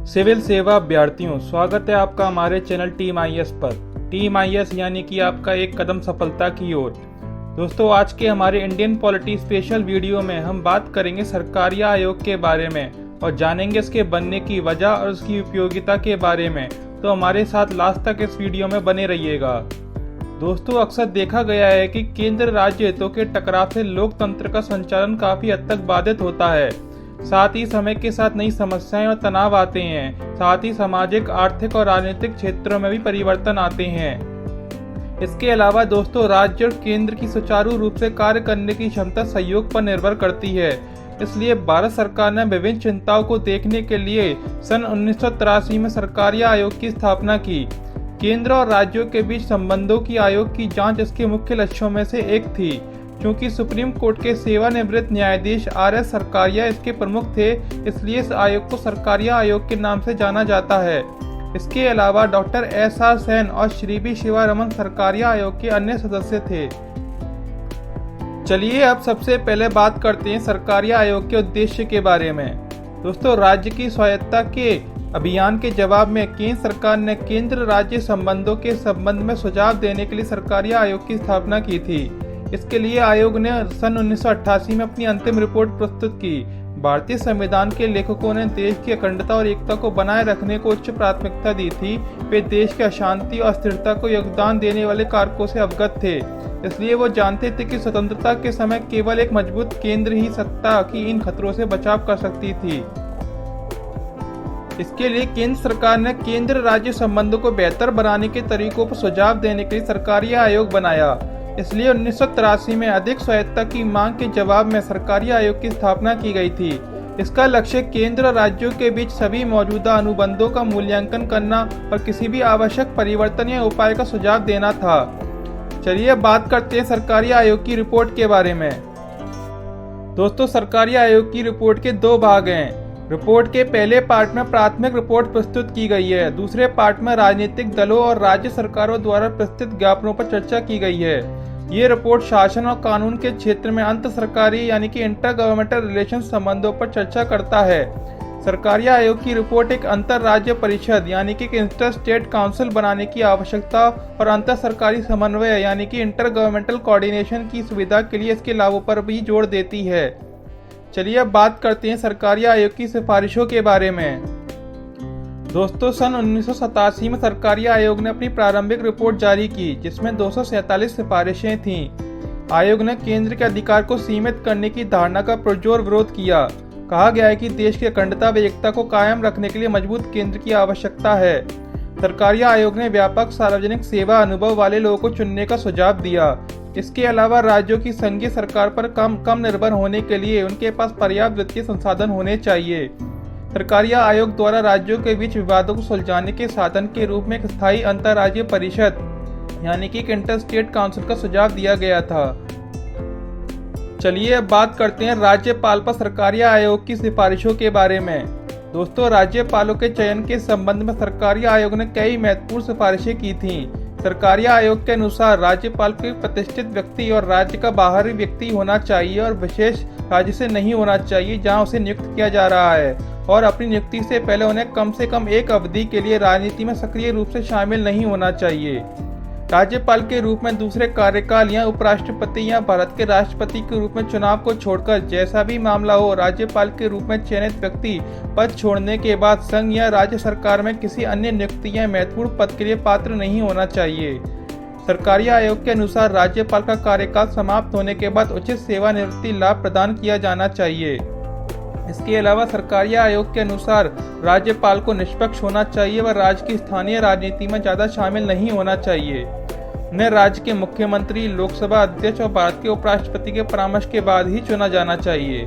Civil सेवा अभ्यर्थियों, स्वागत है आपका हमारे चैनल टीम आईएएस पर। टीम आईएएस यानी कि आपका एक कदम सफलता की ओर। दोस्तों, आज के हमारे इंडियन पॉलिटी स्पेशल वीडियो में हम बात करेंगे सरकारी आयोग के बारे में और जानेंगे इसके बनने की वजह और उसकी उपयोगिता के बारे में। तो हमारे साथ लास्ट तक इस वीडियो में बने रहिएगा। दोस्तों, अक्सर देखा गया है कि केंद्र राज्य हितों के टकराव से लोकतंत्र का संचालन काफी हद तक बाधित होता है। साथ ही समय के साथ नई समस्याएं और तनाव आते हैं। साथ ही सामाजिक, आर्थिक और राजनीतिक क्षेत्रों में भी परिवर्तन आते हैं। इसके अलावा दोस्तों, राज्य और केंद्र की सुचारू रूप से कार्य करने की क्षमता सहयोग पर निर्भर करती है। इसलिए भारत सरकार ने विभिन्न चिंताओं को देखने के लिए सन 1983 में सरकारी आयोग की स्थापना की। केंद्र और राज्यों के बीच संबंधों की आयोग की जांच इसके मुख्य लक्ष्यों में से एक थी। क्योंकि सुप्रीम कोर्ट के सेवानिवृत्त न्यायाधीश आर.एस. सरकारिया इसके प्रमुख थे, इसलिए इस आयोग को सरकारिया आयोग के नाम से जाना जाता है। इसके अलावा डॉक्टर एस.आर. सेन और श्री बी. शिवारमन सरकारिया आयोग के अन्य सदस्य थे। चलिए अब सबसे पहले बात करते हैं सरकारिया आयोग के उद्देश्य के बारे में। दोस्तों, राज्य की स्वायत्तता के अभियान के जवाब में केंद्र सरकार ने केंद्र राज्य संबंधों के संबंध में सुझाव देने के लिए सरकारिया आयोग की स्थापना की थी। इसके लिए आयोग ने सन 1988 में अपनी अंतिम रिपोर्ट प्रस्तुत की। भारतीय संविधान के लेखकों ने देश की अखंडता और एकता को बनाए रखने को उच्च प्राथमिकता दी थी। वे देश की अशांति और अस्थिरता को योगदान देने वाले कारकों से अवगत थे। इसलिए वो जानते थे कि स्वतंत्रता के समय केवल एक मजबूत केंद्र ही सत्ता की इन खतरों से बचाव कर सकती थी। इसके लिए केंद्र सरकार ने केंद्र राज्य संबंधों को बेहतर बनाने के तरीकों पर सुझाव देने के लिए सरकारी आयोग बनाया। इसलिए 1983 में अधिक स्वायत्तता की मांग के जवाब में सरकारी आयोग की स्थापना की गई थी। इसका लक्ष्य केंद्र और राज्यों के बीच सभी मौजूदा अनुबंधों का मूल्यांकन करना और किसी भी आवश्यक परिवर्तन या उपाय का सुझाव देना था। चलिए बात करते हैं सरकारी आयोग की रिपोर्ट के बारे में। दोस्तों, सरकारी आयोग की रिपोर्ट के दो भाग हैं। रिपोर्ट के पहले पार्ट में प्राथमिक रिपोर्ट प्रस्तुत की गई है। दूसरे पार्ट में राजनीतिक दलों और राज्य सरकारों द्वारा प्रस्तुत ज्ञापनों पर चर्चा की गई है। ये रिपोर्ट शासन और कानून के क्षेत्र में अंतर सरकारी यानी कि इंटर गवर्नमेंटल रिलेशन संबंधों पर चर्चा करता है। सरकारी आयोग की रिपोर्ट एक अंतर राज्य परिषद यानी कि इंटर स्टेट काउंसिल बनाने की आवश्यकता और अंतर सरकारी समन्वय यानी कि इंटर गवर्नमेंटल कोऑर्डिनेशन की सुविधा के लिए इसके लाभों पर भी जोर देती है। चलिए अब बात करते हैं सरकारी आयोग की सिफारिशों के बारे में। दोस्तों, सन 1987 में सरकारी आयोग ने अपनी प्रारंभिक रिपोर्ट जारी की, जिसमें 247 सिफारिशें थीं। आयोग ने केंद्र के अधिकार को सीमित करने की धारणा का पुरजोर विरोध किया। कहा गया है कि देश की अखंडता व एकता को कायम रखने के लिए मजबूत केंद्र की आवश्यकता है। सरकारी आयोग ने व्यापक सार्वजनिक सेवा अनुभव वाले लोगों को चुनने का सुझाव दिया। इसके अलावा राज्यों की संघीय सरकार पर कम निर्भर होने के लिए उनके पास पर्याप्त वित्तीय संसाधन होने चाहिए। सरकारी आयोग द्वारा राज्यों के बीच विवादों को सुलझाने के साधन के रूप में एक स्थायी अंतर्राज्यीय परिषद यानी कि इंटर स्टेट काउंसिल का सुझाव दिया गया था। चलिए अब बात करते हैं राज्यपाल पर सरकारी आयोग की सिफारिशों के बारे में। दोस्तों, राज्यपालों के चयन के संबंध में सरकारी आयोग ने कई महत्वपूर्ण सिफारिशें की थीं। सरकारी आयोग के अनुसार राज्यपाल को एक प्रतिष्ठित व्यक्ति और राज्य का बाहरी व्यक्ति होना चाहिए और विशेष राज्य से नहीं होना चाहिए जहां उसे नियुक्त किया जा रहा है, और अपनी नियुक्ति से पहले उन्हें कम से कम एक अवधि के लिए राजनीति में सक्रिय रूप से शामिल नहीं होना चाहिए। राज्यपाल के रूप में दूसरे कार्यकाल या उपराष्ट्रपति या भारत के राष्ट्रपति के रूप में चुनाव को छोड़कर जैसा भी मामला हो, राज्यपाल के रूप में चयनित व्यक्ति पद छोड़ने के बाद संघ या राज्य सरकार में किसी अन्य नियुक्ति या महत्वपूर्ण पद के लिए पात्र नहीं होना चाहिए। सरकारी आयोग के अनुसार राज्यपाल का कार्यकाल समाप्त होने के बाद उचित सेवानिवृत्ति लाभ प्रदान किया जाना चाहिए। इसके अलावा सरकारी आयोग के अनुसार राज्यपाल को निष्पक्ष होना चाहिए व राज्य की स्थानीय राजनीति में ज्यादा शामिल नहीं होना चाहिए। उन्हें राज्य के मुख्यमंत्री, लोकसभा अध्यक्ष और भारत के उपराष्ट्रपति के परामर्श के बाद ही चुना जाना चाहिए।